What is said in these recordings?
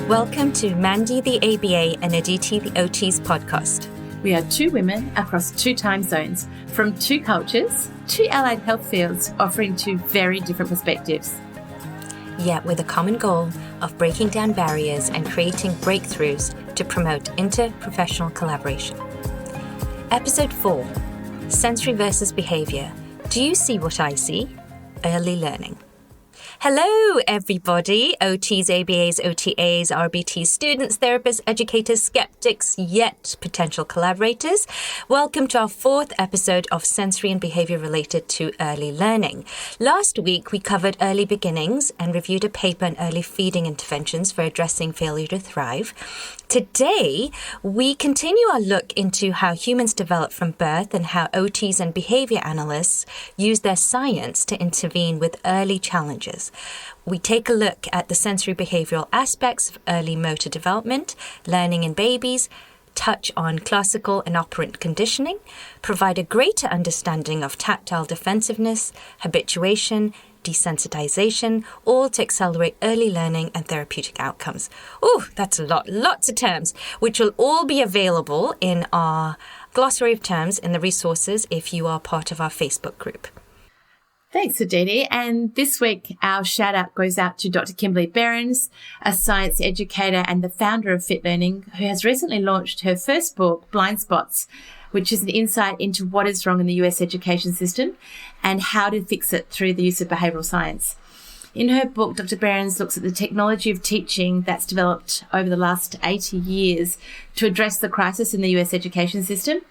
Welcome to Mandy the ABA and Aditi the OTs podcast. We are two women across two time zones, from two cultures, two allied health fields, offering two very different perspectives. Yet with a common goal of breaking down barriers and creating breakthroughs to promote interprofessional collaboration. Episode 4, Sensory versus Behavior. Do you see what I see? Early learning. Hello, everybody. OTs, ABAs, OTAs, RBTs, students, therapists, educators, skeptics, yet potential collaborators. Welcome to our fourth episode of sensory and behavior related to early learning. Last week, we covered early beginnings and reviewed a paper on early feeding interventions for addressing failure to thrive. Today, we continue our look into how humans develop from birth and how OTs and behavior analysts use their science to intervene with early challenges. We take a look at the sensory behavioral aspects of early motor development, learning in babies, touch on classical and operant conditioning, provide a greater understanding of tactile defensiveness, habituation, desensitization, all to accelerate early learning and therapeutic outcomes. Oh, that's a lot, lots of terms, which will all be available in our glossary of terms in the resources if you are part of our Facebook group. Thanks, Aditi. And this week, our shout out goes out to Dr. Kimberly Berens, a science educator and the founder of Fit Learning, who has recently launched her first book, Blind Spots, which is an insight into what is wrong in the US education system and how to fix it through the use of behavioural science. In her book, Dr. Berens looks at the technology of teaching that's developed over the last 80 years to address the crisis in the US education system.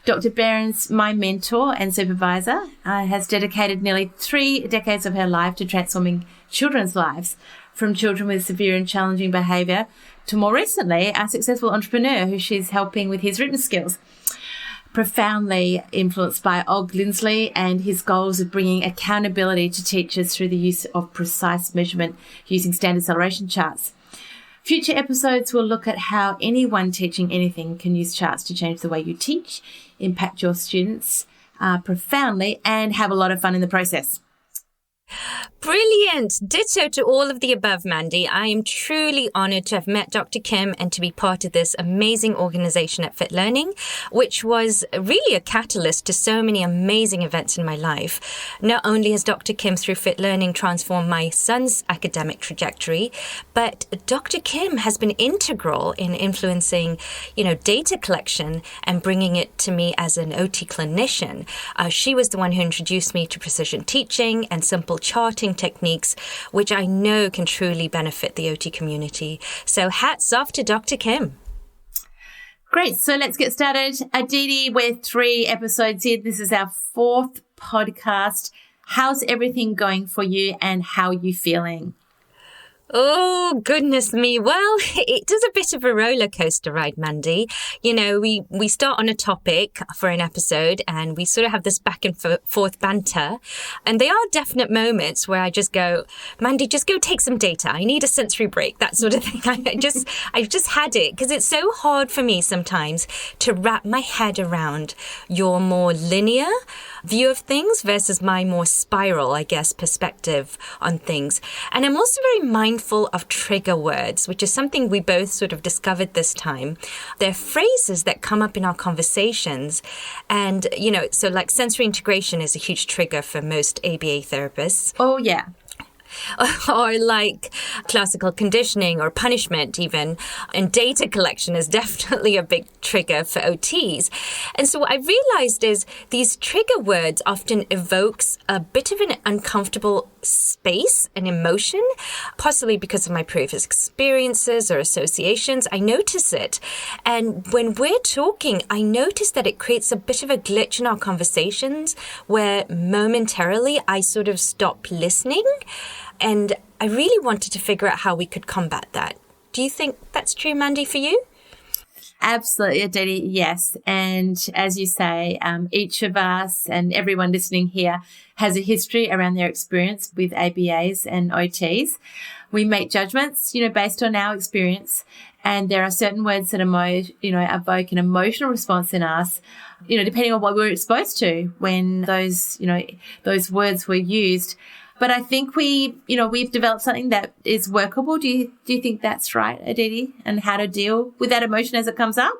Dr. Berens, my mentor and supervisor, has dedicated nearly 3 decades of her life to transforming children's lives, from children with severe and challenging behaviour to, more recently, a successful entrepreneur who she's helping with his written skills. Profoundly influenced by Og Lindsley and his goals of bringing accountability to teachers through the use of precise measurement using standard acceleration charts. Future episodes will look at how anyone teaching anything can use charts to change the way you teach, impact your students profoundly, and have a lot of fun in the process. Brilliant! Ditto to all of the above, Mandy. I am truly honoured to have met Dr. Kim and to be part of this amazing organisation at Fit Learning, which was really a catalyst to so many amazing events in my life. Not only has Dr. Kim through Fit Learning transformed my son's academic trajectory, but Dr. Kim has been integral in influencing, data collection and bringing it to me as an OT clinician. She was the one who introduced me to precision teaching and simple charting techniques, which I know can truly benefit the OT community. So hats off to Dr. Kim. Great. So let's get started. Aditi, we're 3 episodes in. This is our 4th podcast. How's everything going for you and how are you feeling? Oh, goodness me. Well, it is a bit of a roller coaster ride, Mandy. We start on a topic for an episode and we sort of have this back and forth banter. And there are definite moments where I just go, Mandy, just go take some data. I need a sensory break, that sort of thing. I've just had it because it's so hard for me sometimes to wrap my head around your more linear view of things versus my more spiral, perspective on things. And I'm also very mindful of trigger words, which is something we both sort of discovered this time. They're phrases that come up in our conversations. And, so like sensory integration is a huge trigger for most ABA therapists. Oh, yeah. Or like classical conditioning or punishment even. And data collection is definitely a big trigger for OTs. And so what I realized is these trigger words often evokes a bit of an uncomfortable space and emotion, possibly because of my previous experiences or associations. I notice it. And when we're talking, I notice that it creates a bit of a glitch in our conversations where momentarily I sort of stop listening. And I really wanted to figure out how we could combat that. Do you think that's true, Mandy, for you? Absolutely, Aditi, yes. And as you say, each of us and everyone listening here has a history around their experience with ABAs and OTs. We make judgments, based on our experience. And there are certain words that evoke an emotional response in us, depending on what we were exposed to when those words were used. But I think we've developed something that is workable. Do you think that's right, Aditi, and how to deal with that emotion as it comes up?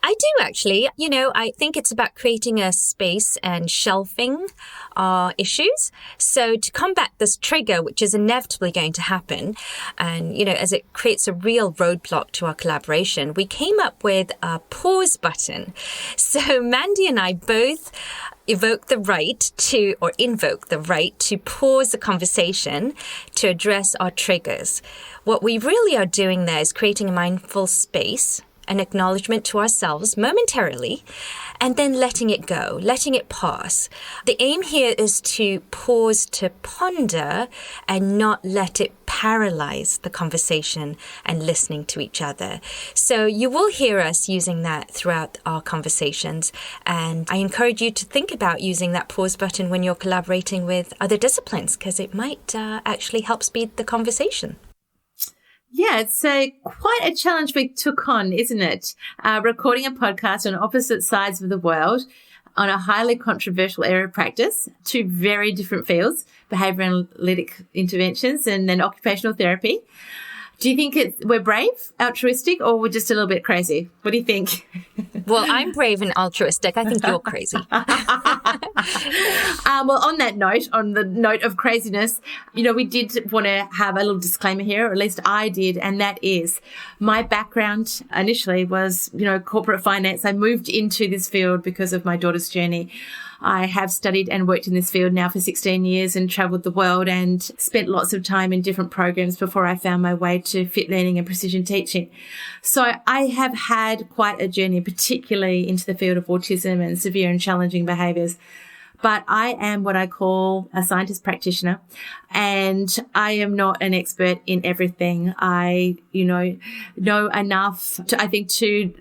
I do actually. I think it's about creating a space and shelving our issues. So to combat this trigger, which is inevitably going to happen, and, as it creates a real roadblock to our collaboration, we came up with a pause button. So Mandy and I both invoke the right to pause the conversation to address our triggers. What we really are doing there is creating a mindful space, an acknowledgement to ourselves momentarily, and then letting it go, letting it pass. The aim here is to pause to ponder and not let it paralyze the conversation and listening to each other. So you will hear us using that throughout our conversations. And I encourage you to think about using that pause button when you're collaborating with other disciplines, because it might actually help speed the conversation. Yeah, it's quite a challenge we took on, isn't it? Recording a podcast on opposite sides of the world on a highly controversial area of practice, two very different fields, behavioural analytic interventions and then occupational therapy. Do you think we're brave, altruistic, or we're just a little bit crazy? What do you think? Well, I'm brave and altruistic. I think you're crazy. Well, on that note, on the note of craziness, we did want to have a little disclaimer here, or at least I did, and that is my background initially was, corporate finance. I moved into this field because of my daughter's journey. I have studied and worked in this field now for 16 years and travelled the world and spent lots of time in different programs before I found my way to fit learning and precision teaching. So I have had quite a journey, particularly into the field of autism and severe and challenging behaviours. But I am what I call a scientist practitioner, and I am not an expert in everything. I, know enough to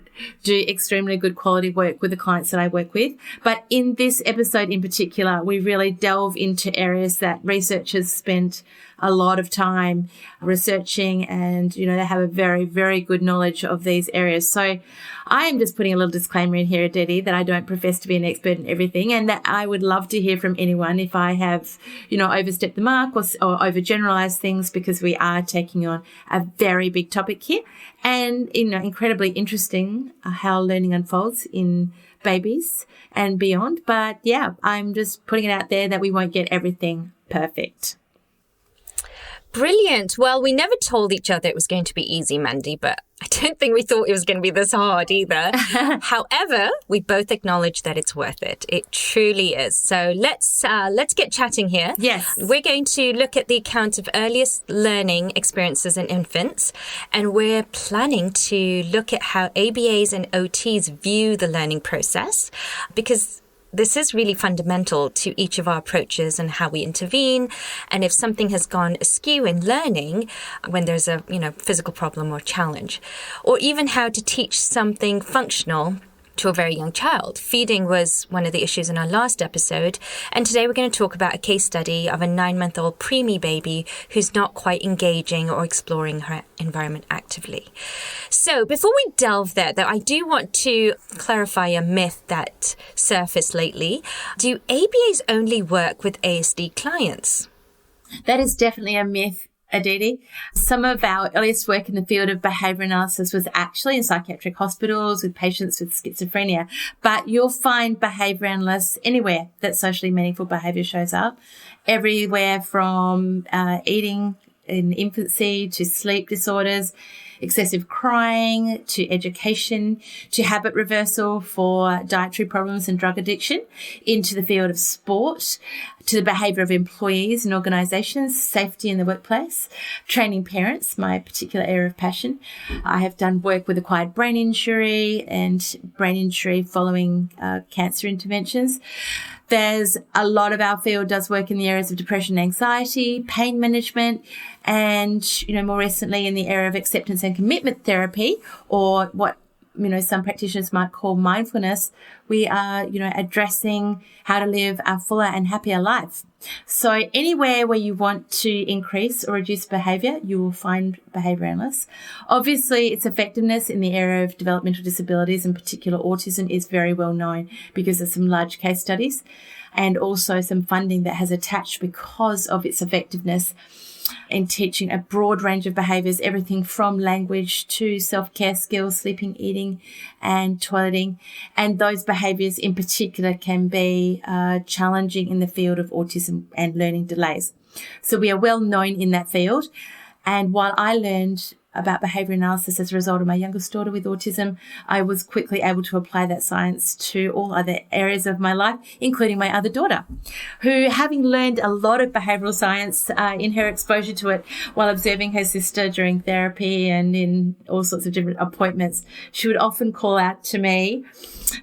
do extremely good quality work with the clients that I work with. But in this episode in particular, we really delve into areas that researchers spent a lot of time researching, and, they have a very, very good knowledge of these areas. So I am just putting a little disclaimer in here, Aditi, that I don't profess to be an expert in everything, and that I would love to hear from anyone if I have, overstepped the mark or overgeneralized things, because we are taking on a very big topic here, and, incredibly interesting how learning unfolds in babies and beyond. But yeah, I'm just putting it out there that we won't get everything perfect. Brilliant. Well, we never told each other it was going to be easy, Mandy, but I don't think we thought it was going to be this hard either. However, we both acknowledge that it's worth it. It truly is. So let's get chatting here. Yes. We're going to look at the account of earliest learning experiences in infants, and we're planning to look at how ABAs and OTs view the learning process, because this is really fundamental to each of our approaches and how we intervene. And if something has gone askew in learning, when there's a, physical problem or challenge, or even how to teach something functional to a very young child. Feeding was one of the issues in our last episode. And today we're going to talk about a case study of a 9-month-old preemie baby who's not quite engaging or exploring her environment actively. So before we delve there, though, I do want to clarify a myth that surfaced lately. Do ABAs only work with ASD clients? That is definitely a myth, Aditi. Some of our earliest work in the field of behaviour analysis was actually in psychiatric hospitals with patients with schizophrenia, but you'll find behaviour analysts anywhere that socially meaningful behaviour shows up, everywhere from eating in infancy to sleep disorders, excessive crying, to education, to habit reversal for dietary problems and drug addiction, into the field of sport, to the behaviour of employees and organisations, safety in the workplace, training parents, my particular area of passion. I have done work with acquired brain injury and brain injury following cancer interventions. There's a lot of our field does work in the areas of depression, anxiety, pain management, and, more recently in the area of acceptance and commitment therapy, or what, some practitioners might call mindfulness. We are, addressing how to live a fuller and happier life. So anywhere where you want to increase or reduce behaviour, you will find behaviour analysts. Obviously, its effectiveness in the area of developmental disabilities, in particular autism, is very well known because of some large case studies. and also some funding that has attached because of its effectiveness in teaching a broad range of behaviours, everything from language to self-care skills, sleeping, eating and toileting. And those behaviours in particular can be challenging in the field of autism and learning delays. So we are well known in that field. And while I learned about behaviour analysis as a result of my youngest daughter with autism, I was quickly able to apply that science to all other areas of my life, including my other daughter, who, having learned a lot of behavioural science in her exposure to it while observing her sister during therapy and in all sorts of different appointments, she would often call out to me,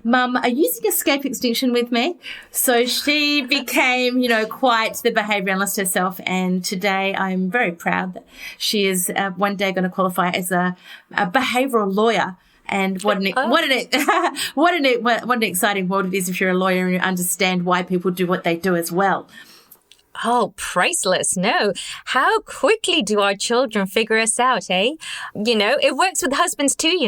"Mum, are you using escape extinction with me?" So she became, quite the behaviour analyst herself. And today I'm very proud that she is one day going to qualify as a behavioural lawyer. And what an exciting world it is if you're a lawyer and you understand why people do what they do as well. Oh, priceless. No. How quickly do our children figure us out, eh? It works with husbands too,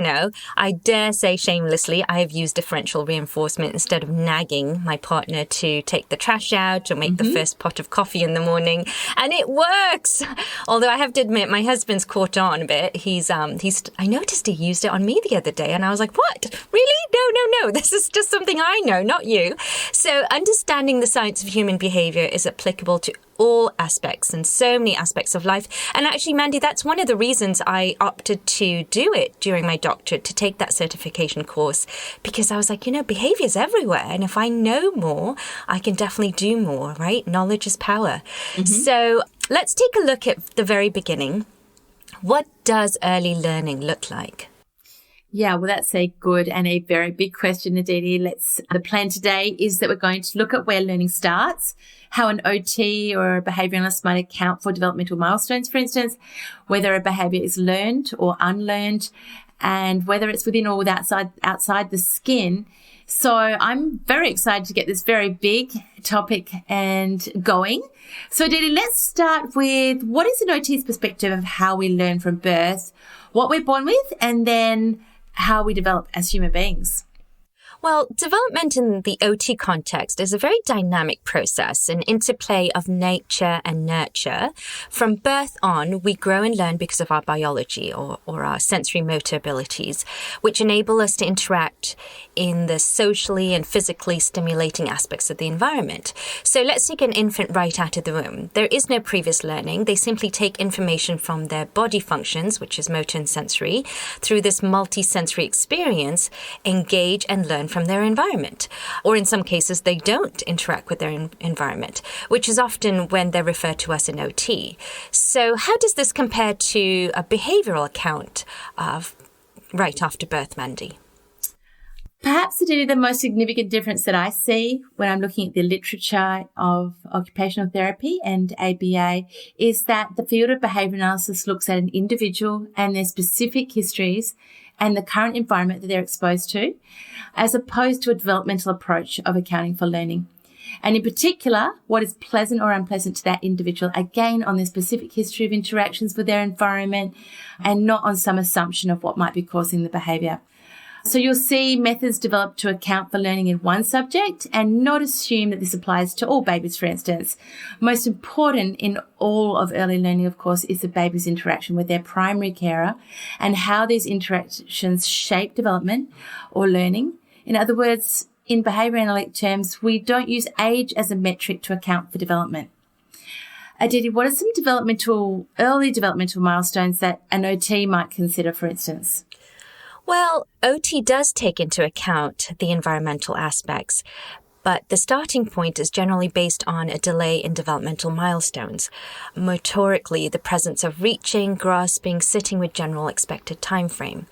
I dare say shamelessly I have used differential reinforcement instead of nagging my partner to take the trash out or make the first pot of coffee in the morning. And it works. Although I have to admit, my husband's caught on a bit. I noticed he used it on me the other day and I was like, what? Really? No. This is just something I know, not you. So understanding the science of human behavior is applicable to all aspects and so many aspects of life. And actually, Mandy, that's one of the reasons I opted to do it during my doctorate, to take that certification course, because I was like, behavior's everywhere. And if I know more, I can definitely do more, right? Knowledge is power. So let's take a look at the very beginning. What does early learning look like? Yeah, well, that's a good and a very big question, Aditi. The plan today is that we're going to look at where learning starts, how an OT or a behaviour analyst might account for developmental milestones, for instance, whether a behaviour is learned or unlearned, and whether it's within or outside the skin. So I'm very excited to get this very big topic and going. So, Aditi, let's start with what is an OT's perspective of how we learn from birth, what we're born with, and then how we develop as human beings. Well, development in the OT context is a very dynamic process, an interplay of nature and nurture. From birth on, we grow and learn because of our biology or our sensory motor abilities, which enable us to interact in the socially and physically stimulating aspects of the environment. So let's take an infant right out of the womb. There is no previous learning. They simply take information from their body functions, which is motor and sensory, through this multi-sensory experience, engage and learn from their environment. Or in some cases, they don't interact with their environment, which is often when they're referred to us in OT. So how does this compare to a behavioural account of right after birth, Mandy? Perhaps, Aditi, the most significant difference that I see when I'm looking at the literature of occupational therapy and ABA is that the field of behaviour analysis looks at an individual and their specific histories and the current environment that they're exposed to, as opposed to a developmental approach of accounting for learning. And in particular, what is pleasant or unpleasant to that individual, again, on their specific history of interactions with their environment and not on some assumption of what might be causing the behaviour. So you'll see methods developed to account for learning in one subject and not assume that this applies to all babies, for instance. Most important in all of early learning, of course, is the baby's interaction with their primary carer and how these interactions shape development or learning. In other words, in behaviour analytic terms, we don't use age as a metric to account for development. Aditi, what are some early developmental milestones that an OT might consider, for instance? Well, OT does take into account the environmental aspects, but the starting point is generally based on a delay in developmental milestones. Motorically, the presence of reaching, grasping, sitting with general expected time frame.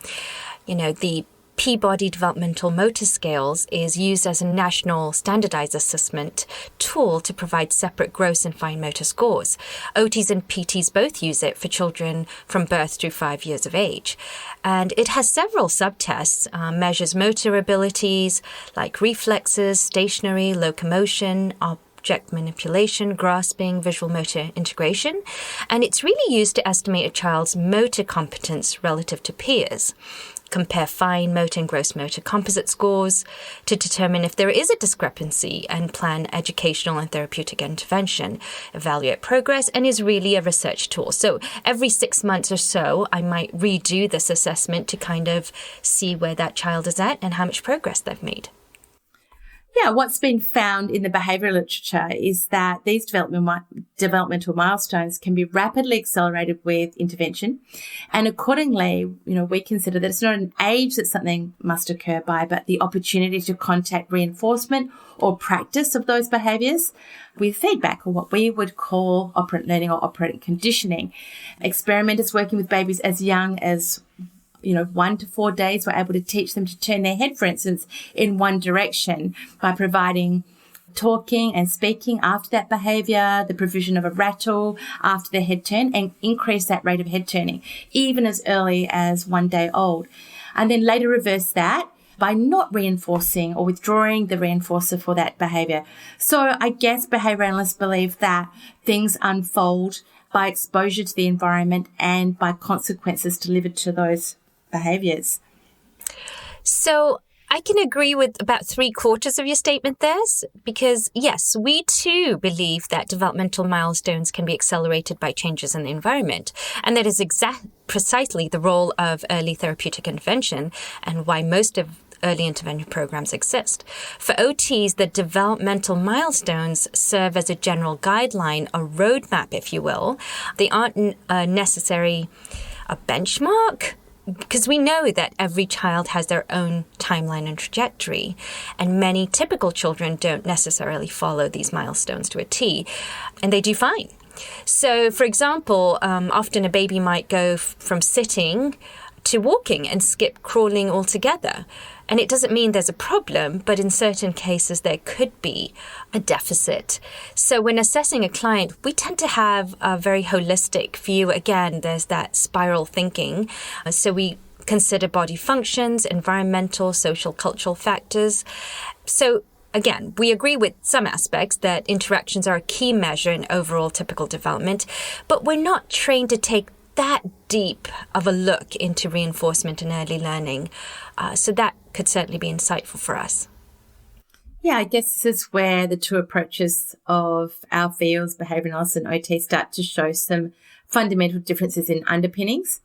The Peabody Developmental Motor Scales is used as a national standardized assessment tool to provide separate gross and fine motor scores. OTs and PTs both use it for children from birth through 5 years of age. And it has several subtests, measures motor abilities like reflexes, stationary, locomotion, object manipulation, grasping, visual motor integration. And it's really used to estimate a child's motor competence relative to peers. compare fine motor and gross motor composite scores to determine if there is a discrepancy and plan educational and therapeutic intervention, evaluate progress, and is really a research tool. So every 6 months or so, I might redo this assessment to kind of see where that child is at and how much progress they've made. Yeah, what's been found in the behavioural literature is that these developmental milestones can be rapidly accelerated with intervention. And accordingly, we consider that it's not an age that something must occur by, but the opportunity to contact reinforcement or practice of those behaviours with feedback, or what we would call operant learning or operant conditioning. Experimenters working with babies as young as 1 to 4 days were able to teach them to turn their head, for instance, in one direction by providing talking and speaking after that behaviour, the provision of a rattle after the head turn, and increase that rate of head turning, even as early as 1 day old. And then later reverse that by not reinforcing or withdrawing the reinforcer for that behaviour. So I guess behaviour analysts believe that things unfold by exposure to the environment and by consequences delivered to those behaviours. So I can agree with about 3/4 of your statement there, because yes, we too believe that developmental milestones can be accelerated by changes in the environment. And that is precisely the role of early therapeutic intervention and why most of early intervention programs exist. For OTs, the developmental milestones serve as a general guideline, a roadmap, if you will. They aren't necessarily a benchmark, because we know that every child has their own timeline and trajectory, and many typical children don't necessarily follow these milestones to a T, and they do fine. So, for example, often a baby might go from sitting to walking and skip crawling altogether. And it doesn't mean there's a problem, but in certain cases there could be a deficit. So when assessing a client, we tend to have a very holistic view. Again, there's that spiral thinking. So we consider body functions, environmental, social, cultural factors. So again, we agree with some aspects that interactions are a key measure in overall typical development, but we're not trained to take that deep of a look into reinforcement and early learning. So that could certainly be insightful for us. Yeah, I guess this is where the two approaches of our fields, behaviour analysis and OT, start to show some fundamental differences in underpinnings.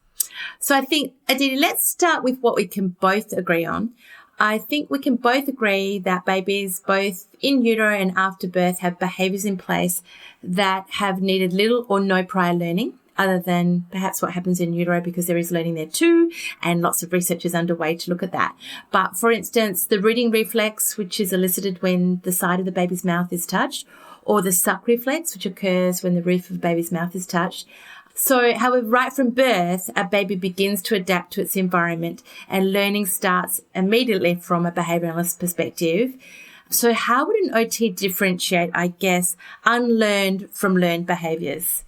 So I think, Aditi, let's start with what we can both agree on. I think we can both agree that babies, both in utero and after birth, have behaviours in place that have needed little or no prior learning, other than perhaps what happens in utero, because there is learning there too, and lots of research is underway to look at that. But for instance, the rooting reflex, which is elicited when the side of the baby's mouth is touched, or the suck reflex, which occurs when the roof of the baby's mouth is touched. So, however, right from birth, a baby begins to adapt to its environment, and learning starts immediately from a behaviour analyst perspective. So how would an OT differentiate, I guess, unlearned from learned behaviours?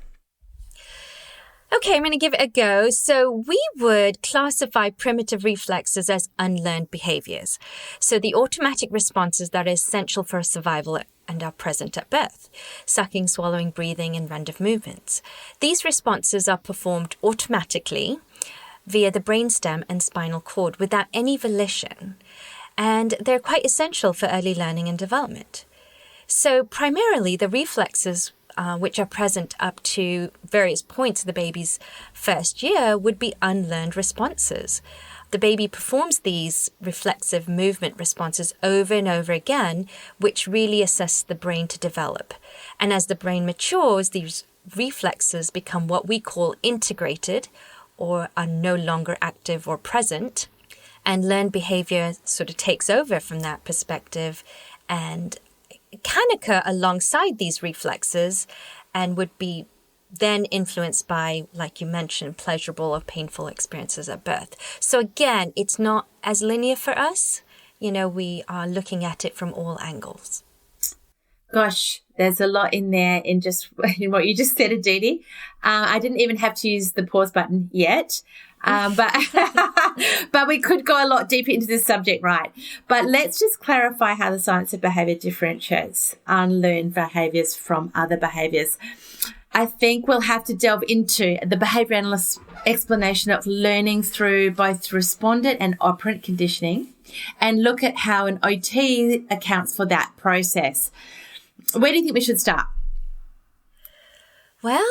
Okay, I'm going to give it a go. So we would classify primitive reflexes as unlearned behaviors. So the automatic responses that are essential for survival and are present at birth: sucking, swallowing, breathing, and random movements. These responses are performed automatically via the brainstem and spinal cord without any volition, and they're quite essential for early learning and development. So primarily the reflexes which are present up to various points of the baby's first year would be unlearned responses. The baby performs these reflexive movement responses over and over again, which really assess the brain to develop. And as the brain matures, these reflexes become what we call integrated, or are no longer active or present. And learned behavior sort of takes over from that perspective and can occur alongside these reflexes and would be then influenced by, like you mentioned, pleasurable or painful experiences at birth. So again, it's not as linear for us. We are looking at it from all angles. Gosh, there's a lot in there in what you just said, Aditi. I didn't even have to use the pause button yet. But we could go a lot deeper into this subject, right? But let's just clarify how the science of behaviour differentiates unlearned behaviours from other behaviours. I think we'll have to delve into the behaviour analyst's explanation of learning through both respondent and operant conditioning and look at how an OT accounts for that process. Where do you think we should start? Well,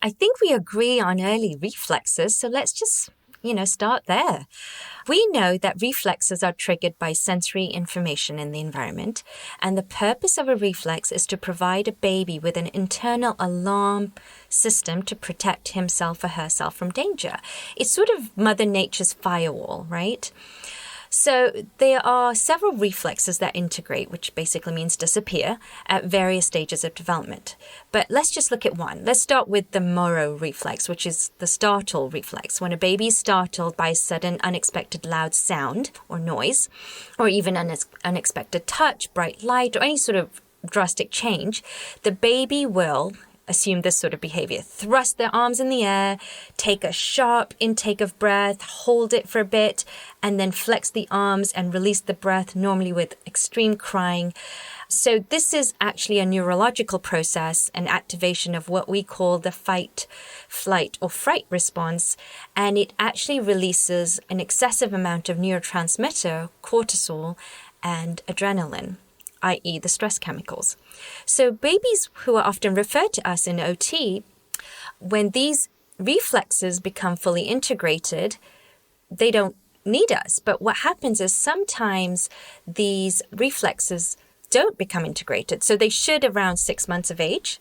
I think we agree on early reflexes, so let's just, start there. We know that reflexes are triggered by sensory information in the environment, and the purpose of a reflex is to provide a baby with an internal alarm system to protect himself or herself from danger. It's sort of Mother Nature's firewall, right? So there are several reflexes that integrate, which basically means disappear, at various stages of development. But let's just look at one. Let's start with the Moro reflex, which is the startle reflex. When a baby is startled by a sudden unexpected loud sound or noise, or even unexpected touch, bright light, or any sort of drastic change, the baby will assume this sort of behavior. Thrust their arms in the air, take a sharp intake of breath, hold it for a bit, and then flex the arms and release the breath, normally with extreme crying. So this is actually a neurological process, an activation of what we call the fight, flight, or fright response, and it actually releases an excessive amount of neurotransmitter, cortisol, and adrenaline, i.e. the stress chemicals. So babies who are often referred to us in OT, when these reflexes become fully integrated, they don't need us. But what happens is sometimes these reflexes don't become integrated. So they should around 6 months of age.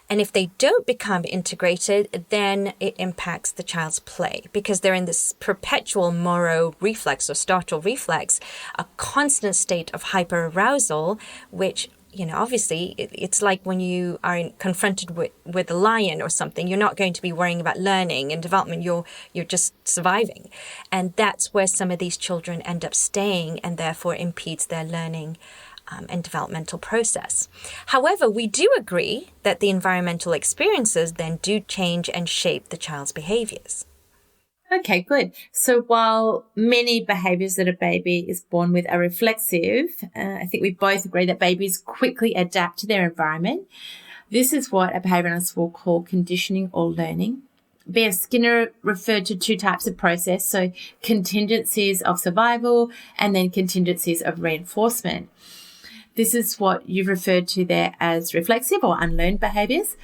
And if they don't become integrated, then it impacts the child's play because they're in this perpetual Moro reflex or startle reflex, a constant state of hyperarousal, which, obviously it's like when you are confronted with a lion or something, you're not going to be worrying about learning and development. You're just surviving. And that's where some of these children end up staying and therefore impedes their learning and developmental process. However, we do agree that the environmental experiences then do change and shape the child's behaviors. Okay, good. So while many behaviors that a baby is born with are reflexive, I think we both agree that babies quickly adapt to their environment. This is what a behavior analyst will call conditioning or learning. B.F. Skinner referred to two types of process, so contingencies of survival and then contingencies of reinforcement. This is what you've referred to there as reflexive or unlearned behaviours.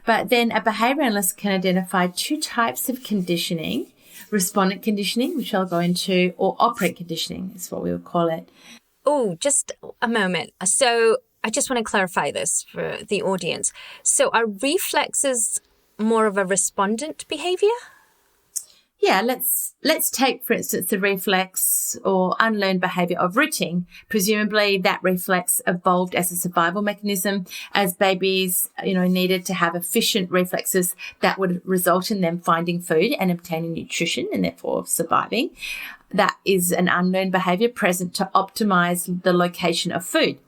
But then a behaviour analyst can identify two types of conditioning, respondent conditioning, which I'll go into, or operant conditioning is what we would call it. Oh, just a moment. So I just want to clarify this for the audience. So are reflexes more of a respondent behaviour? Yeah, let's take, for instance, the reflex or unlearned behaviour of rooting. Presumably that reflex evolved as a survival mechanism as babies, needed to have efficient reflexes that would result in them finding food and obtaining nutrition and therefore surviving. That is an unlearned behaviour present to optimise the location of food.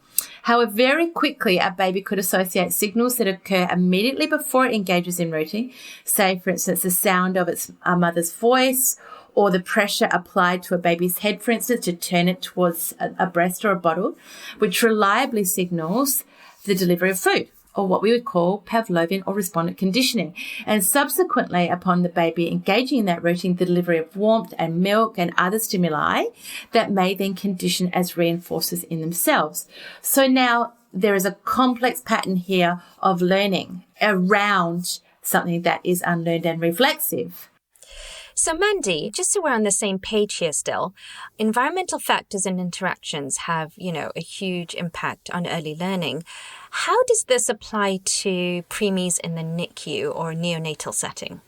However, very quickly, a baby could associate signals that occur immediately before it engages in rooting, say, for instance, the sound of its mother's voice or the pressure applied to a baby's head, for instance, to turn it towards a breast or a bottle, which reliably signals the delivery of food, or what we would call Pavlovian or respondent conditioning. And subsequently, upon the baby engaging in that rooting, the delivery of warmth and milk and other stimuli that may then condition as reinforcers in themselves. So now there is a complex pattern here of learning around something that is unlearned and reflexive. So Mandy, just so we're on the same page here still, environmental factors and interactions have, a huge impact on early learning. How does this apply to preemies in the NICU or neonatal setting?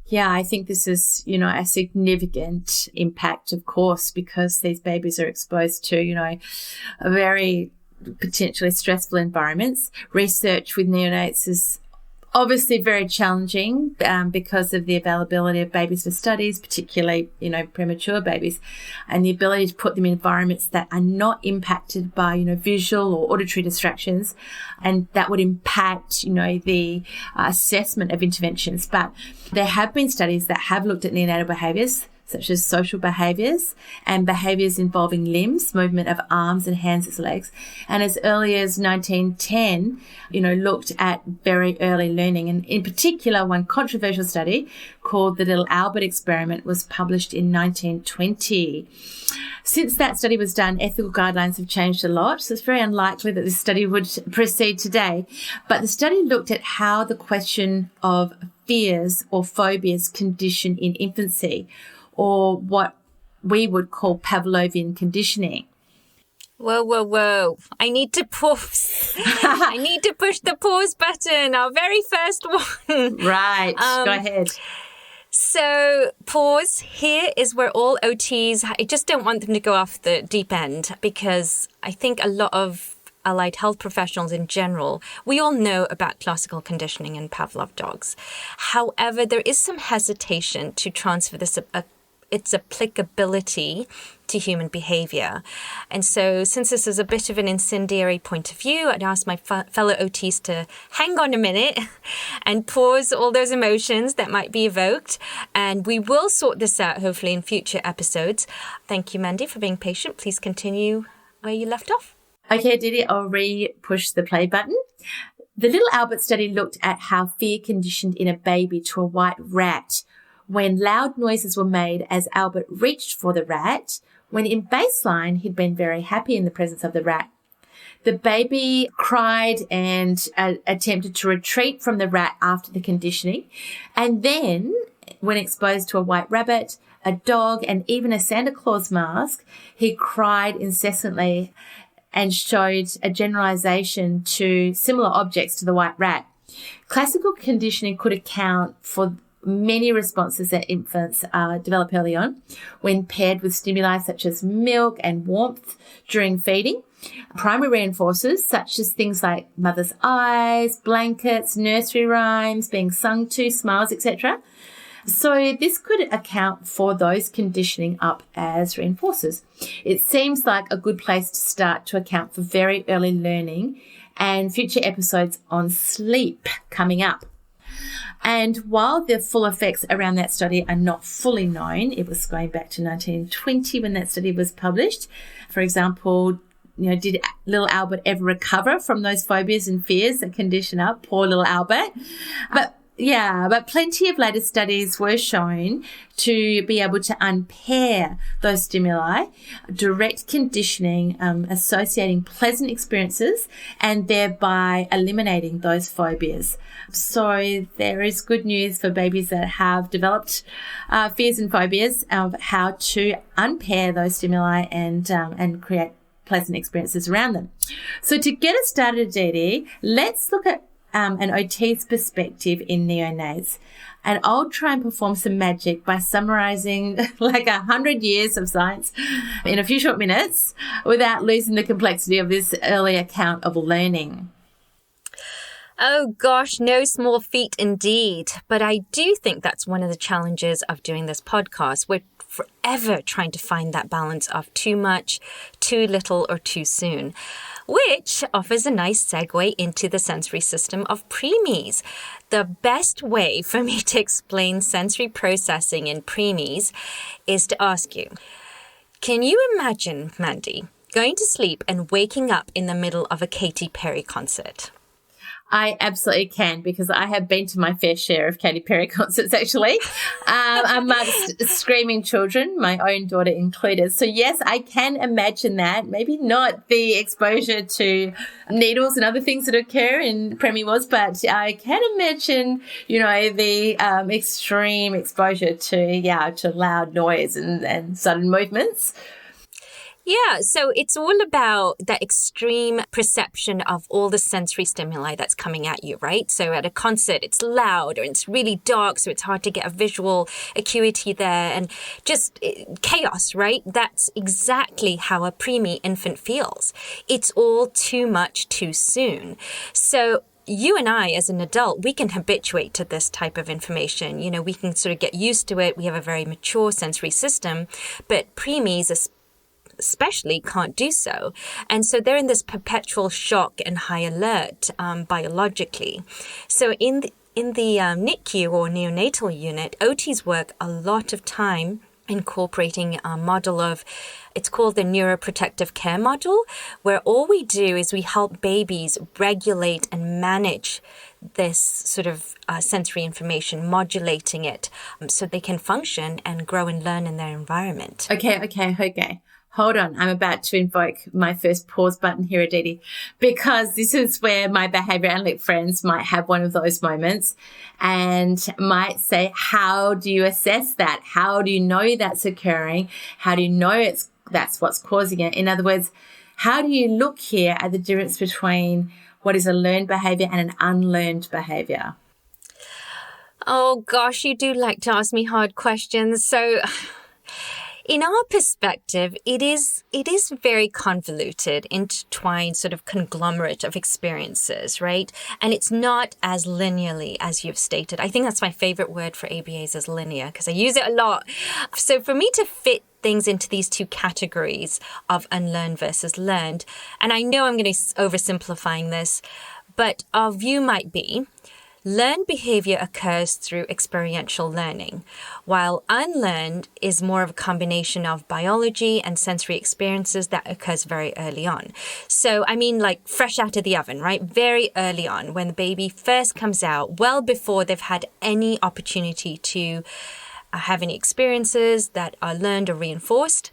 Yeah, I think this is, a significant impact, of course, because these babies are exposed to, a very potentially stressful environments. Research with neonates is obviously very challenging because of the availability of babies for studies, particularly, premature babies, and the ability to put them in environments that are not impacted by, visual or auditory distractions, and that would impact, the assessment of interventions. But there have been studies that have looked at neonatal behaviours such as social behaviours and behaviours involving limbs, movement of arms and hands as legs. And as early as 1910, looked at very early learning. And in particular, one controversial study called the Little Albert experiment was published in 1920. Since that study was done, ethical guidelines have changed a lot, so it's very unlikely that this study would proceed today. But the study looked at how the question of fears or phobias condition in infancy, or what we would call Pavlovian conditioning. Whoa. I need to pause. I need to push the pause button, our very first one. Right, go ahead. So pause. Here is where all OTs, I just don't want them to go off the deep end, because I think a lot of allied health professionals in general, we all know about classical conditioning in Pavlov dogs. However, there is some hesitation to transfer its applicability to human behavior. And so since this is a bit of an incendiary point of view, I'd ask my fellow OTs to hang on a minute and pause all those emotions that might be evoked. And we will sort this out, hopefully, in future episodes. Thank you, Mandy, for being patient. Please continue where you left off. Okay, Aditi, I'll re-push the play button. The Little Albert study looked at how fear conditioned in a baby to a white rat when loud noises were made as Albert reached for the rat, when in baseline he'd been very happy in the presence of the rat. The baby cried and attempted to retreat from the rat after the conditioning. And then, when exposed to a white rabbit, a dog, and even a Santa Claus mask, he cried incessantly and showed a generalization to similar objects to the white rat. Classical conditioning could account for many responses that infants develop early on when paired with stimuli such as milk and warmth during feeding. Primary reinforcers such as things like mother's eyes, blankets, nursery rhymes, being sung to, smiles, etc. So this could account for those conditioning up as reinforcers. It seems like a good place to start to account for very early learning, and future episodes on sleep coming up. And while the full effects around that study are not fully known, it was going back to 1920 when that study was published. For example, did little Albert ever recover from those phobias and fears that condition up? Poor little Albert. But plenty of later studies were shown to be able to unpair those stimuli, direct conditioning, associating pleasant experiences, and thereby eliminating those phobias. So there is good news for babies that have developed fears and phobias of how to unpair those stimuli and create pleasant experiences around them. So to get us started, Aditi, let's look at an OT's perspective in neonates. And I'll try and perform some magic by summarizing like 100 years of science in a few short minutes without losing the complexity of this early account of learning. Oh gosh, no small feat indeed. But I do think that's one of the challenges of doing this podcast. We're forever trying to find that balance of too much, too little, or too soon, which offers a nice segue into the sensory system of preemies. The best way for me to explain sensory processing in preemies is to ask you, can you imagine, Mandy, going to sleep and waking up in the middle of a Katy Perry concert? I absolutely can, because I have been to my fair share of Katy Perry concerts, actually, amongst screaming children, my own daughter included. So, yes, I can imagine that. Maybe not the exposure to needles and other things that occur in preemie wards, but I can imagine, the extreme exposure to loud noise and sudden movements. Yeah, so it's all about that extreme perception of all the sensory stimuli that's coming at you, right? So at a concert, it's loud or it's really dark, so it's hard to get a visual acuity there, and just chaos, right? That's exactly how a preemie infant feels. It's all too much too soon. So you and I, as an adult, we can habituate to this type of information. We can sort of get used to it. We have a very mature sensory system, but preemies especially can't do so. And so they're in this perpetual shock and high alert biologically. So in the NICU or neonatal unit, OTs work a lot of time incorporating a model of, it's called the neuroprotective care model, where all we do is we help babies regulate and manage this sort of sensory information, modulating it so they can function and grow and learn in their environment. Okay. Hold on. I'm about to invoke my first pause button here, Aditi, because this is where my behavior analytic friends might have one of those moments and might say, how do you assess that? How do you know that's occurring? How do you know that's what's causing it? In other words, how do you look here at the difference between what is a learned behavior and an unlearned behavior? Oh gosh, you do like to ask me hard questions. So in our perspective, it is very convoluted, intertwined sort of conglomerate of experiences, right? And it's not as linearly as you've stated. I think that's my favorite word for ABAs is linear because I use it a lot. So for me to fit things into these two categories of unlearned versus learned, and I know I'm going to oversimplifying this, but our view might be learned behavior occurs through experiential learning, while unlearned is more of a combination of biology and sensory experiences that occurs very early on. So, I mean, like fresh out of the oven, right? Very early on, when the baby first comes out, well before they've had any opportunity to have any experiences that are learned or reinforced.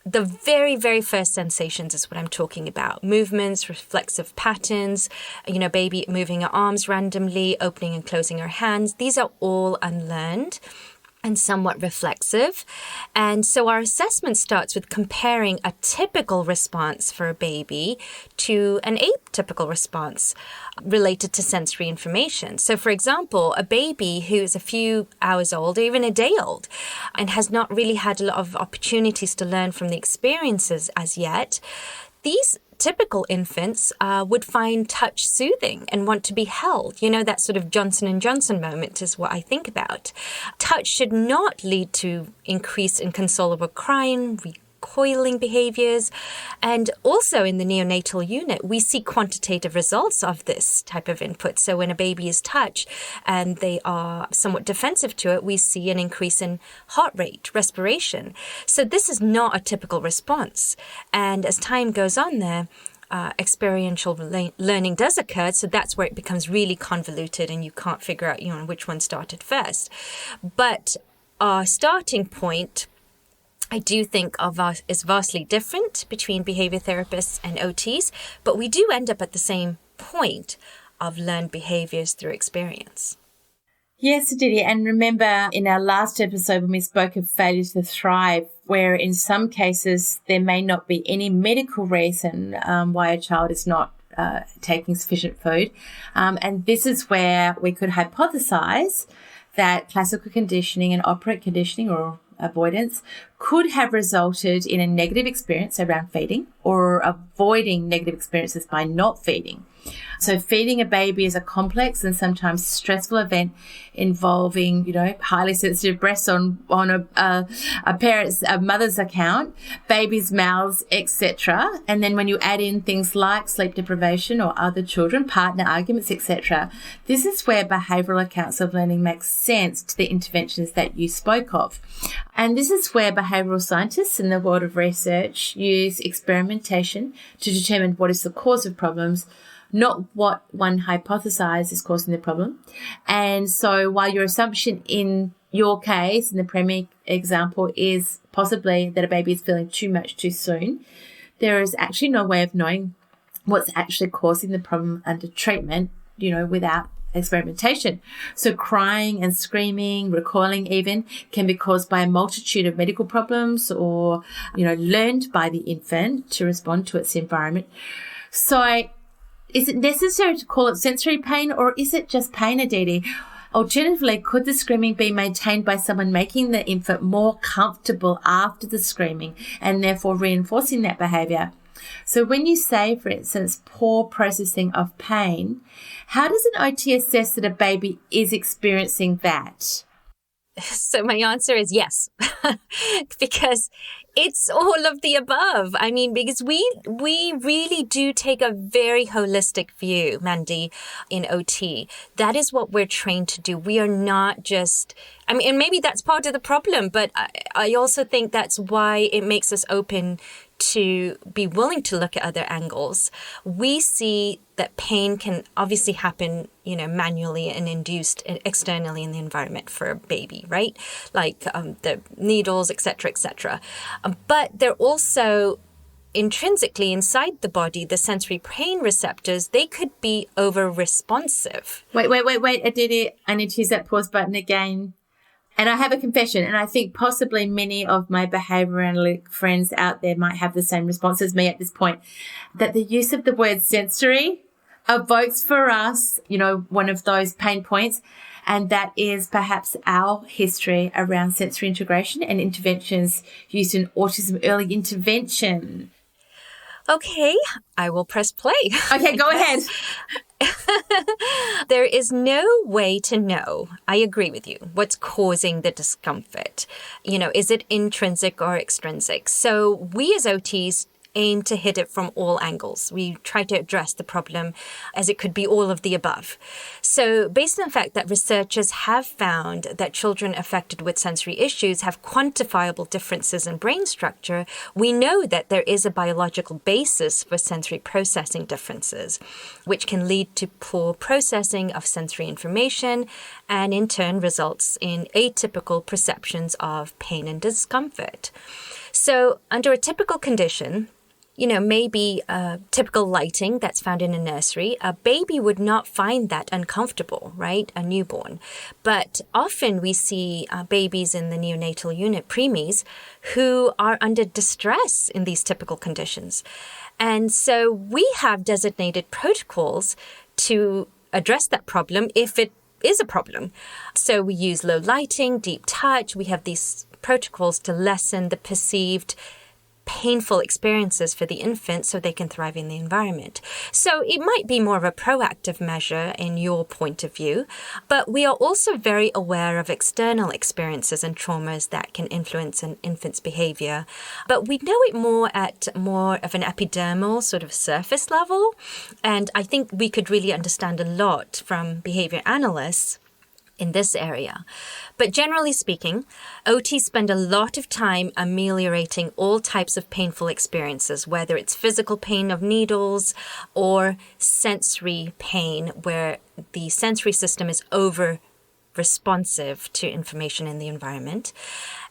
The very, very first sensations is what I'm talking about. Movements, reflexive patterns, baby moving her arms randomly, opening and closing her hands. These are all unlearned and somewhat reflexive. And so our assessment starts with comparing a typical response for a baby to an atypical response related to sensory information. So for example, a baby who is a few hours old or even a day old and has not really had a lot of opportunities to learn from the experiences as yet, these typical infants would find touch soothing and want to be held. That sort of Johnson & Johnson moment is what I think about. Touch should not lead to increased inconsolable crying, recoiling behaviors. And also in the neonatal unit, we see quantitative results of this type of input. So when a baby is touched and they are somewhat defensive to it, we see an increase in heart rate, respiration. So this is not a typical response. And as time goes on there, experiential learning does occur. So that's where it becomes really convoluted and you can't figure out, which one started first. But our starting point, I do think is vastly different between behavior therapists and OTs, but we do end up at the same point of learned behaviors through experience. Yes, Aditi. And remember in our last episode when we spoke of failure to thrive, where in some cases there may not be any medical reason why a child is not taking sufficient food. And this is where we could hypothesize that classical conditioning and operant conditioning or avoidance could have resulted in a negative experience around feeding or avoiding negative experiences by not feeding. So feeding a baby is a complex and sometimes stressful event involving, highly sensitive breasts on a mother's account, babies' mouths, etc. And then when you add in things like sleep deprivation or other children, partner arguments, etc., this is where behavioural accounts of learning make sense to the interventions that you spoke of. And this is where behavioural scientists in the world of research use experimentation to determine what is the cause of problems, not what one hypothesized is causing the problem. And so while your assumption in your case, in the preemie example, is possibly that a baby is feeling too much too soon, there is actually no way of knowing what's actually causing the problem under treatment, without experimentation. So crying and screaming, recoiling even, can be caused by a multitude of medical problems or, learned by the infant to respond to its environment. So is it necessary to call it sensory pain or is it just pain, Aditi? Alternatively, could the screaming be maintained by someone making the infant more comfortable after the screaming and therefore reinforcing that behaviour? So when you say, for instance, poor processing of pain, how does an OT assess that a baby is experiencing that? So my answer is yes, because It's all of the above. I mean, because we really do take a very holistic view, Mandy, in OT. That is what we're trained to do. We are not just, I mean, and maybe that's part of the problem, but I also think that's why it makes us open to be willing to look at other angles. We see that pain can obviously happen, manually and induced externally in the environment for a baby, right? Like the needles, etc., etc. But they're also intrinsically inside the body, the sensory pain receptors, they could be over responsive. Wait, Aditi, I need to use that pause button again. And I have a confession, and I think possibly many of my behavior analytic friends out there might have the same response as me at this point, that the use of the word sensory evokes for us, one of those pain points, and that is perhaps our history around sensory integration and interventions used in autism early intervention. Okay, I will press play. Okay, go ahead. There is no way to know, I agree with you, what's causing the discomfort. Is it intrinsic or extrinsic? So we as OTs aim to hit it from all angles. We try to address the problem as it could be all of the above. So based on the fact that researchers have found that children affected with sensory issues have quantifiable differences in brain structure, we know that there is a biological basis for sensory processing differences, which can lead to poor processing of sensory information and in turn results in atypical perceptions of pain and discomfort. So under a typical condition, maybe typical lighting that's found in a nursery, a baby would not find that uncomfortable, right? A newborn. But often we see babies in the neonatal unit, preemies, who are under distress in these typical conditions. And so we have designated protocols to address that problem if it is a problem. So we use low lighting, deep touch. We have these protocols to lessen the perceived painful experiences for the infant so they can thrive in the environment. So it might be more of a proactive measure in your point of view, but we are also very aware of external experiences and traumas that can influence an infant's behavior. But we know it more at more of an epidermal sort of surface level. And I think we could really understand a lot from behavior analysts in this area. But generally speaking, OTs spend a lot of time ameliorating all types of painful experiences, whether it's physical pain of needles or sensory pain, where the sensory system is over responsive to information in the environment.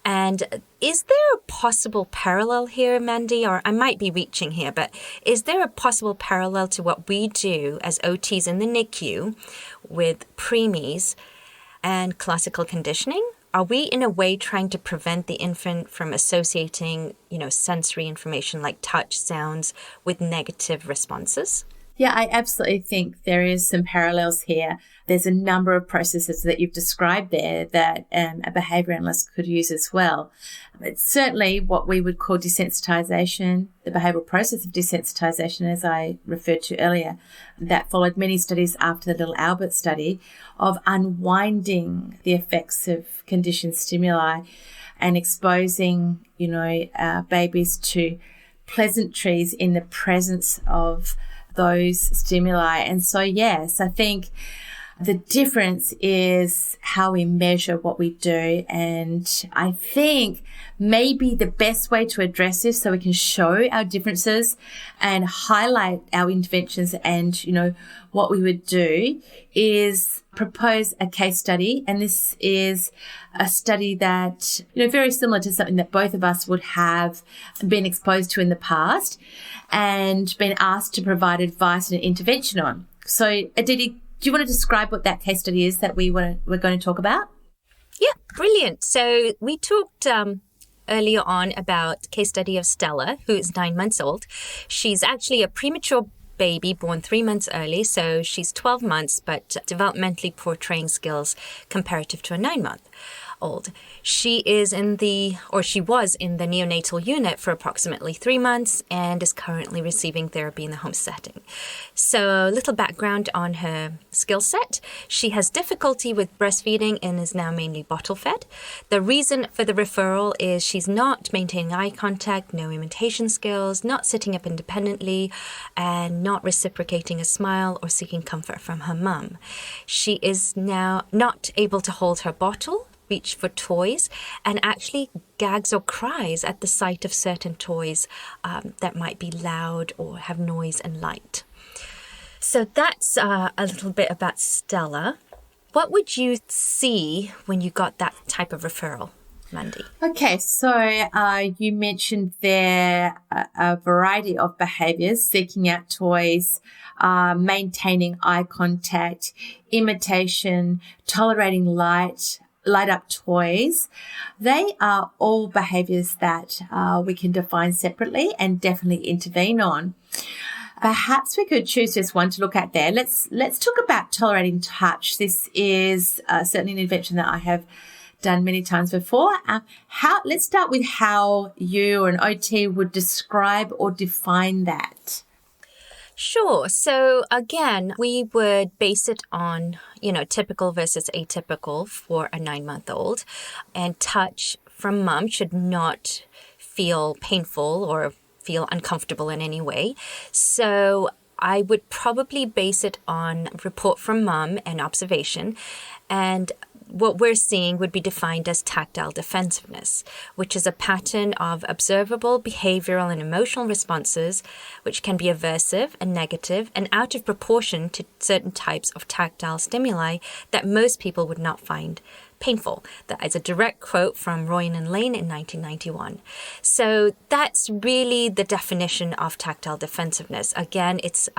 And is there a possible parallel here, Mandy? Or I might be reaching here, but is there a possible parallel to what we do as OTs in the NICU with preemies and classical conditioning? Are we in a way trying to prevent the infant from associating, sensory information like touch, sounds with negative responses? Yeah, I absolutely think there is some parallels here. There's a number of processes that you've described there that a behavior analyst could use as well. It's certainly what we would call desensitization, the behavioral process of desensitization, as I referred to earlier, that followed many studies after the Little Albert study of unwinding the effects of conditioned stimuli and exposing, babies to pleasantries in the presence of those stimuli. And so, yes, I think the difference is how we measure what we do. And I think maybe the best way to address this so we can show our differences and highlight our interventions and, what we would do is propose a case study. And this is a study that, very similar to something that both of us would have been exposed to in the past and been asked to provide advice and intervention on. So, Aditi, do you want to describe what that case study is that we're going to talk about? Yeah, brilliant. So we talked earlier on about case study of Stella, who is 9 months old. She's actually a premature baby born 3 months early, so she's 12 months, but developmentally portraying skills comparative to a 9-month old. She was in the neonatal unit for approximately 3 months and is currently receiving therapy in the home setting. So a little background on her skill set. She has difficulty with breastfeeding and is now mainly bottle fed. The reason for the referral is she's not maintaining eye contact, no imitation skills, not sitting up independently, and not reciprocating a smile or seeking comfort from her mum. She is now not able to hold her bottle, reach for toys, and actually gags or cries at the sight of certain toys that might be loud or have noise and light. So that's a little bit about Stella. What would you see when you got that type of referral, Mandy? Okay, so you mentioned there a variety of behaviours: seeking out toys, maintaining eye contact, imitation, tolerating light up toys. They are all behaviours that we can define separately and definitely intervene on. Perhaps we could choose just one to look at there. Let's talk about tolerating touch. This is certainly an intervention that I have done many times before. Let's start with how you or an OT would describe or define that. Sure. So again, we would base it on, typical versus atypical for a 9-month-old. And touch from mom should not feel painful or feel uncomfortable in any way. So I would probably base it on report from mom and observation. And what we're seeing would be defined as tactile defensiveness, which is a pattern of observable behavioral and emotional responses, which can be aversive and negative and out of proportion to certain types of tactile stimuli that most people would not find painful. That is a direct quote from Royan and Lane in 1991. So that's really the definition of tactile defensiveness. Again, it's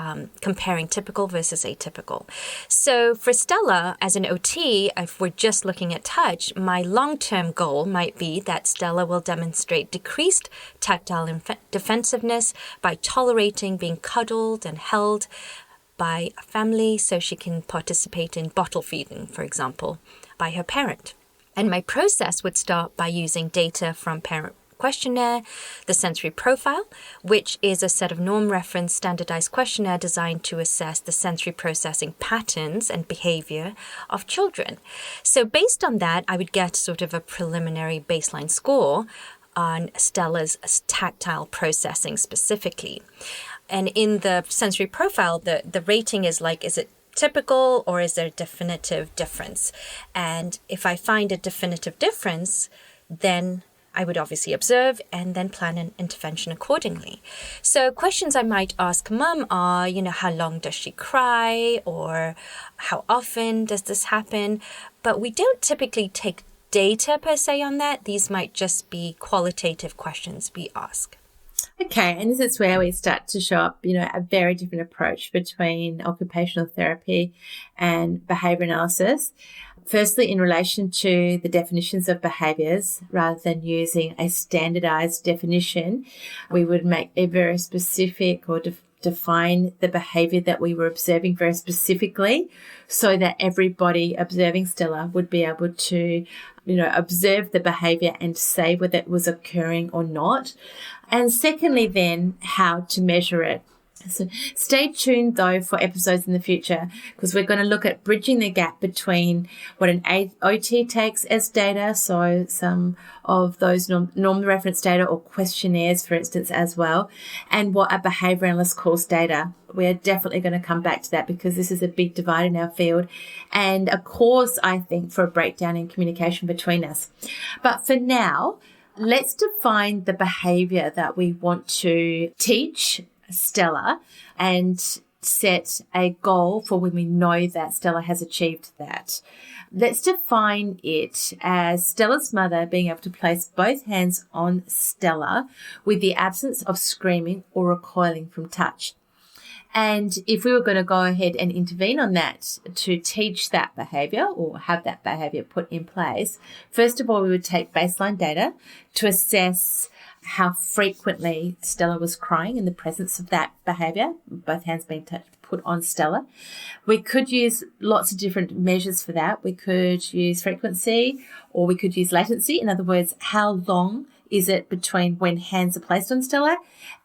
comparing typical versus atypical. So for Stella, as an OT, if we're just looking at touch, my long-term goal might be that Stella will demonstrate decreased tactile defensiveness by tolerating being cuddled and held by a family so she can participate in bottle feeding, for example, by her parent. And my process would start by using data from parent questionnaire, the sensory profile, which is a set of norm reference standardized questionnaire designed to assess the sensory processing patterns and behavior of children. So based on that, I would get sort of a preliminary baseline score on Stella's tactile processing specifically. And in the sensory profile, the rating is like, is it typical or is there a definitive difference? And if I find a definitive difference, then I would obviously observe and then plan an intervention accordingly. So questions I might ask mum are, how long does she cry, or how often does this happen? But we don't typically take data per se on that. These might just be qualitative questions we ask. Okay, and this is where we start to show up, a very different approach between occupational therapy and behaviour analysis. Firstly, in relation to the definitions of behaviours, rather than using a standardised definition, we would make a very specific or define the behaviour that we were observing very specifically so that everybody observing Stella would be able to, observe the behaviour and say whether it was occurring or not. And secondly, then, how to measure it. So stay tuned, though, for episodes in the future, because we're going to look at bridging the gap between what an OT takes as data, so some of those norm reference data or questionnaires, for instance, as well, and what a behaviour analyst calls data. We're definitely going to come back to that because this is a big divide in our field and a cause, I think, for a breakdown in communication between us. But for now, let's define the behaviour that we want to teach Stella and set a goal for when we know that Stella has achieved that. Let's define it as Stella's mother being able to place both hands on Stella with the absence of screaming or recoiling from touch. And if we were going to go ahead and intervene on that to teach that behaviour or have that behaviour put in place, first of all, we would take baseline data to assess how frequently Stella was crying in the presence of that behaviour, both hands being put on Stella. We could use lots of different measures for that. We could use frequency, or we could use latency. In other words, how long is it between when hands are placed on Stella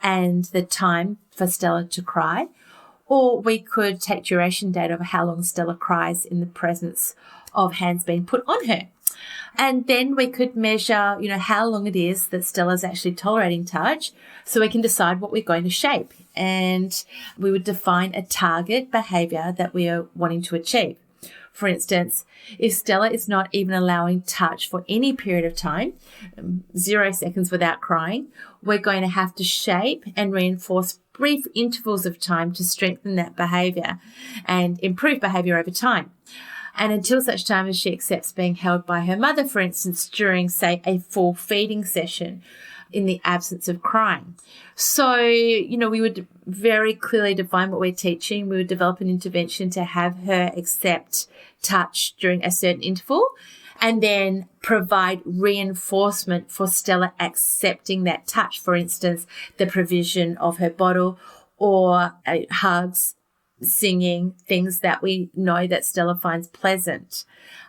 and the time for Stella to cry? Or we could take duration data of how long Stella cries in the presence of hands being put on her. And then we could measure, how long it is that Stella's actually tolerating touch, so we can decide what we're going to shape. And we would define a target behavior that we are wanting to achieve. For instance, if Stella is not even allowing touch for any period of time, 0 seconds without crying, we're going to have to shape and reinforce brief intervals of time to strengthen that behavior and improve behavior over time. And until such time as she accepts being held by her mother, for instance, during, say, a full feeding session in the absence of crying. So, we would very clearly define what we're teaching. We would develop an intervention to have her accept touch during a certain interval, and then provide reinforcement for Stella accepting that touch. For instance, the provision of her bottle or hugs, singing, things that we know that Stella finds pleasant,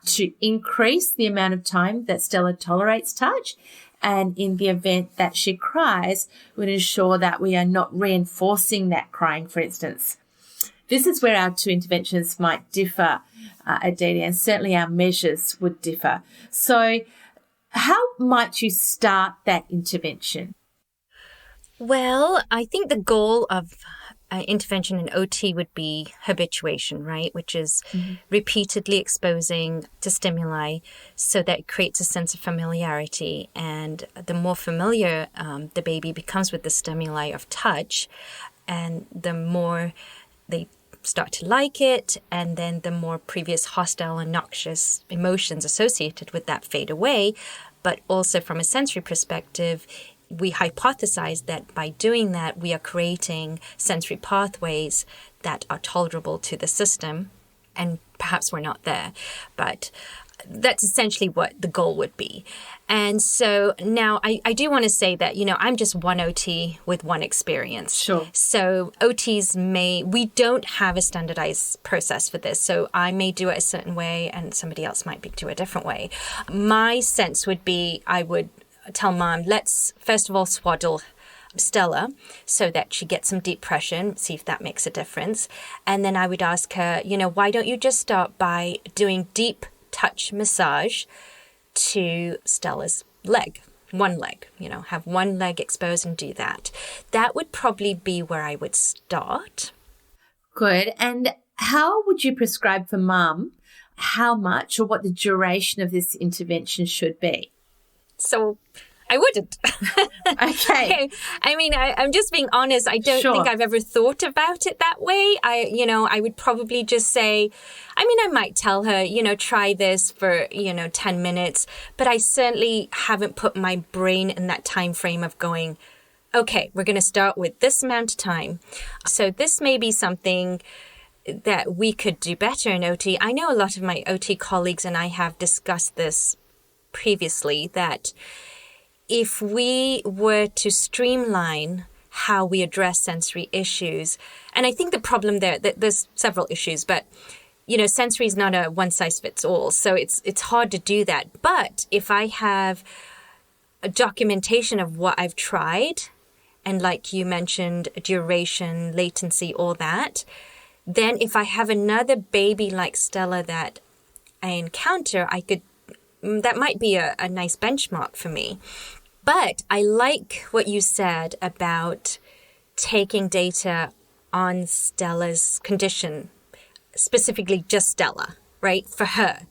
to increase the amount of time that Stella tolerates touch. And in the event that she cries, we'd ensure that we are not reinforcing that crying, for instance. This is where our two interventions might differ, Aditi, and certainly our measures would differ. So how might you start that intervention? Well, I think the goal of intervention in OT would be habituation, right? Which is repeatedly exposing to stimuli so that it creates a sense of familiarity. And the more familiar the baby becomes with the stimuli of touch, and the more they start to like it, and then the more previous hostile and noxious emotions associated with that fade away. But also from a sensory perspective, we hypothesize that by doing that, we are creating sensory pathways that are tolerable to the system, and perhaps we're not there, but that's essentially what the goal would be. And so now I do want to say that, I'm just one OT with one experience. Sure. So OTs we don't have a standardized process for this. So I may do it a certain way and somebody else might do it a different way. My sense would be, I would tell mom, let's first of all swaddle Stella so that she gets some deep pressure, see if that makes a difference. And then I would ask her, why don't you just start by doing deep touch massage to Stella's leg, one leg, have one leg exposed and do that. That would probably be where I would start. Good. And how would you prescribe for mum how much or what the duration of this intervention should be? So I wouldn't. Okay. I mean, I'm just being honest. I don't think I've ever thought about it that way. I would probably just say, I might tell her, try this for, 10 minutes, but I certainly haven't put my brain in that time frame of going, okay, we're going to start with this amount of time. So this may be something that we could do better in OT. I know a lot of my OT colleagues and I have discussed this previously, that if we were to streamline how we address sensory issues, and I think the problem there's several issues, but sensory is not a one size fits all, so it's hard to do that. But if I have a documentation of what I've tried, and like you mentioned, duration, latency, all that, then if I have another baby like Stella that I encounter, that might be a nice benchmark for me. But I like what you said about taking data on Stella's condition, specifically just Stella, right? For her,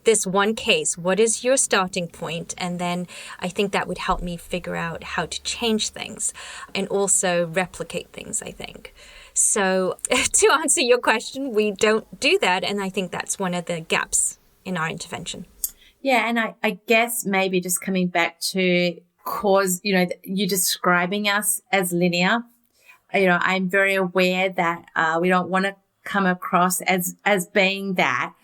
this one case, what is your starting point? And then I think that would help me figure out how to change things and also replicate things, I think. So to answer your question, we don't do that. And I think that's one of the gaps in our intervention. Yeah, and I guess maybe just coming back to cause, you're describing us as linear. I'm very aware that we don't want to come across as being that.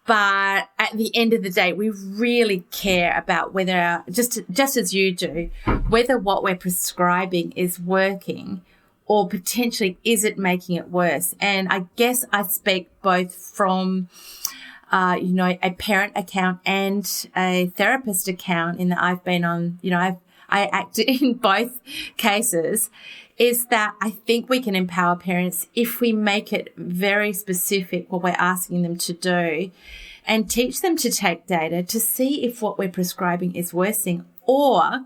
But at the end of the day, we really care about whether, just as you do, whether what we're prescribing is working or potentially is it making it worse? And I guess I speak both from, a parent account and a therapist account in that I've been on, I act in both cases, is that I think we can empower parents if we make it very specific what we're asking them to do and teach them to take data to see if what we're prescribing is worsening or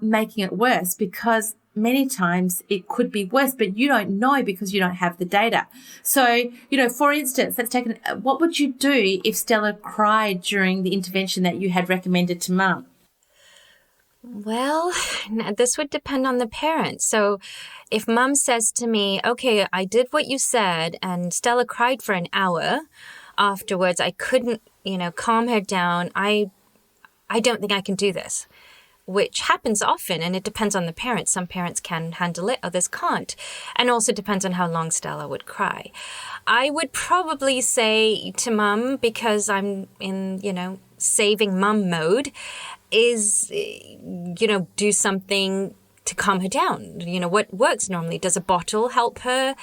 making it worse, because many times it could be worse, but you don't know because you don't have the data. So, for instance, what would you do if Stella cried during the intervention that you had recommended to mum? Well, this would depend on the parent. So if mum says to me, okay, I did what you said and Stella cried for an hour afterwards, I couldn't, calm her down. I don't think I can do this, which happens often, and it depends on the parent. Some parents can handle it, others can't. And also depends on how long Stella would cry. I would probably say to mum, because I'm in, saving mum mode, is, do something to calm her down. What works normally? Does a bottle help her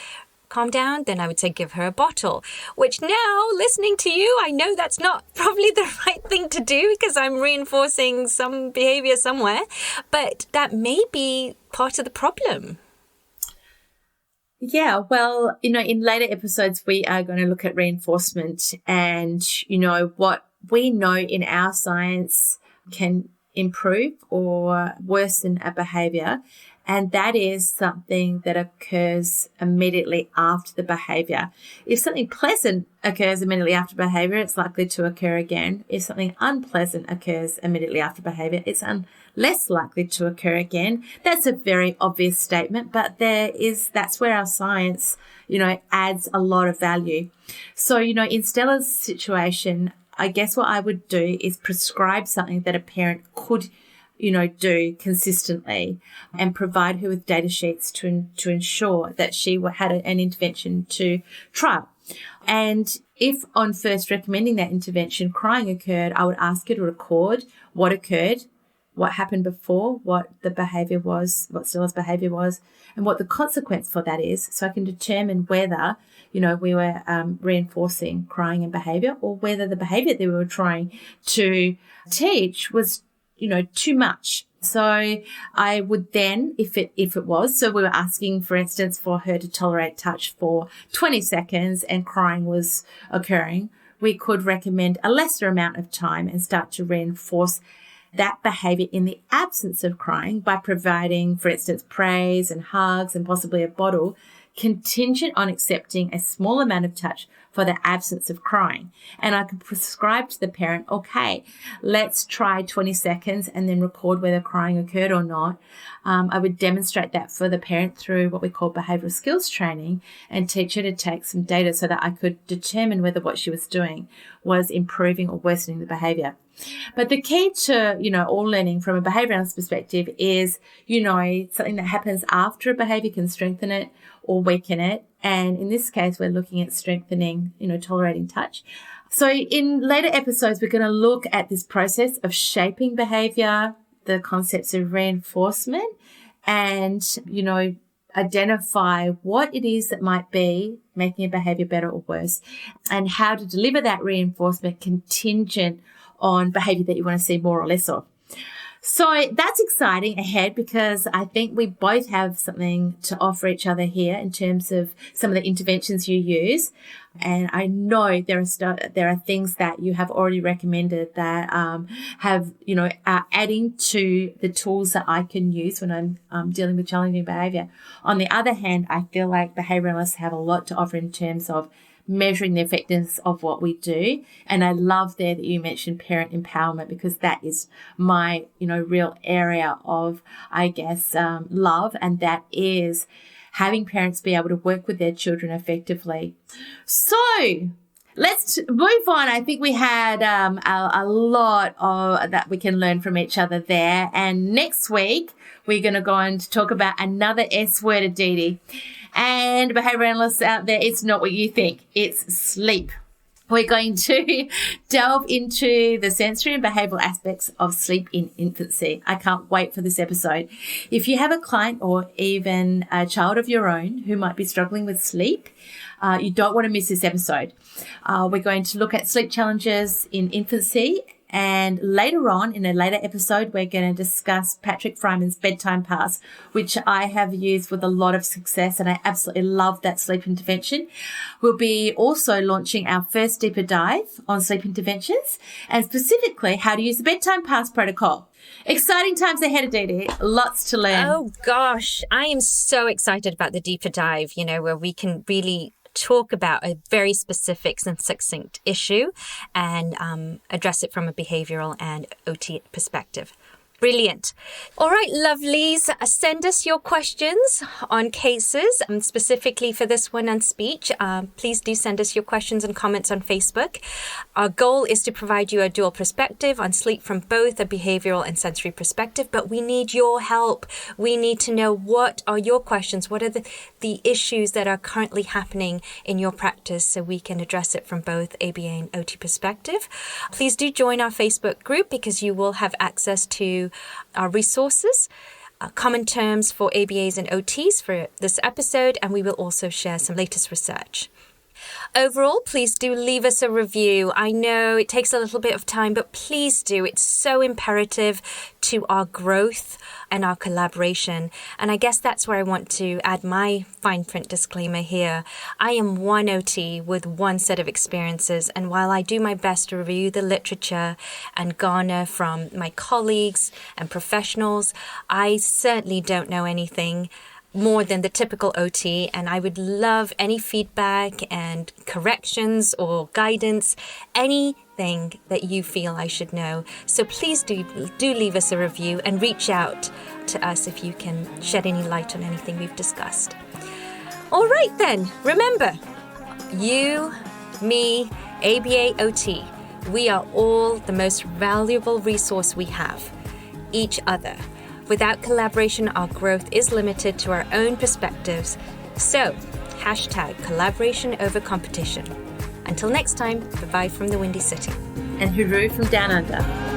calm down? Then I would say give her a bottle, which now, listening to you, I know that's not probably the right thing to do because I'm reinforcing some behavior somewhere, but that may be part of the problem. Yeah, well, in later episodes, we are going to look at reinforcement and, what we know in our science can improve or worsen a behavior. And that is something that occurs immediately after the behavior. If something pleasant occurs immediately after behavior, it's likely to occur again. If something unpleasant occurs immediately after behavior, it's less likely to occur again. That's a very obvious statement, but that's where our science, adds a lot of value. So, in Stella's situation, I guess what I would do is prescribe something that a parent could do consistently and provide her with data sheets to ensure that she had an intervention to trial. And if on first recommending that intervention, crying occurred, I would ask her to record what occurred, what happened before, what the behavior was, what Stella's behavior was, and what the consequence for that is, so I can determine whether, we were reinforcing crying and behavior, or whether the behavior that we were trying to teach was too much. So I would then, if it was, so we were asking, for instance, for her to tolerate touch for 20 seconds and crying was occurring, we could recommend a lesser amount of time and start to reinforce that behavior in the absence of crying by providing, for instance, praise and hugs and possibly a bottle, contingent on accepting a small amount of touch for the absence of crying. And I could prescribe to the parent, okay, let's try 20 seconds and then record whether crying occurred or not. I would demonstrate that for the parent through what we call behavioral skills training and teach her to take some data so that I could determine whether what she was doing was improving or worsening the behavior. But the key to, all learning from a behavioralist perspective is, something that happens after a behavior can strengthen it or weaken it. And in this case, we're looking at strengthening, tolerating touch. So in later episodes, we're going to look at this process of shaping behavior, the concepts of reinforcement, and, identify what it is that might be making a behavior better or worse, and how to deliver that reinforcement contingent on behavior that you want to see more or less of. So that's exciting ahead because I think we both have something to offer each other here in terms of some of the interventions you use. And I know there are things that you have already recommended that are adding to the tools that I can use when I'm dealing with challenging behavior. On the other hand, I feel like behavioralists have a lot to offer in terms of measuring the effectiveness of what we do. And I love there that you mentioned parent empowerment because that is my, real area of, love. And that is having parents be able to work with their children effectively. So let's move on. I think we had a lot of that we can learn from each other there. And next week, we're going to go on to talk about another S word, Aditi. And behavior analysts out there, it's not what you think. It's sleep. We're going to delve into the sensory and behavioural aspects of sleep in infancy. I can't wait for this episode. If you have a client or even a child of your own who might be struggling with sleep, you don't want to miss this episode. We're going to look at sleep challenges in infancy, and later on, in a later episode, we're going to discuss Patrick Fryman's bedtime pass, which I have used with a lot of success, and I absolutely love that sleep intervention. We'll be also launching our first deeper dive on sleep interventions, and specifically how to use the bedtime pass protocol. Exciting times ahead, Aditi. Lots to learn. Oh, gosh. I am so excited about the deeper dive, where we can really talk about a very specific and succinct issue and address it from a behavioral and OT perspective. Brilliant. All right, lovelies, send us your questions on cases, specifically for this one on speech. Please do send us your questions and comments on Facebook. Our goal is to provide you a dual perspective on sleep from both a behavioral and sensory perspective, but we need your help. We need to know, what are your questions? What are the issues that are currently happening in your practice, so we can address it from both ABA and OT perspective. Please do join our Facebook group, because you will have access to our resources, common terms for ABAs and OTs for this episode, and we will also share some latest research. Overall, please do leave us a review. I know it takes a little bit of time, but please do. It's so imperative to our growth and our collaboration. And I guess that's where I want to add my fine print disclaimer here. I am one OT with one set of experiences, and while I do my best to review the literature and garner from my colleagues and professionals, I certainly don't know anything more than the typical OT, and I would love any feedback and corrections or guidance, anything that you feel I should know. So please do leave us a review and reach out to us if you can shed any light on anything we've discussed. All right then, remember, you, me, ABA, OT, we are all the most valuable resource we have, each other. Without collaboration, our growth is limited to our own perspectives. So, #collaboration over competition. Until next time, bye-bye from the Windy City. And hooroo from down under.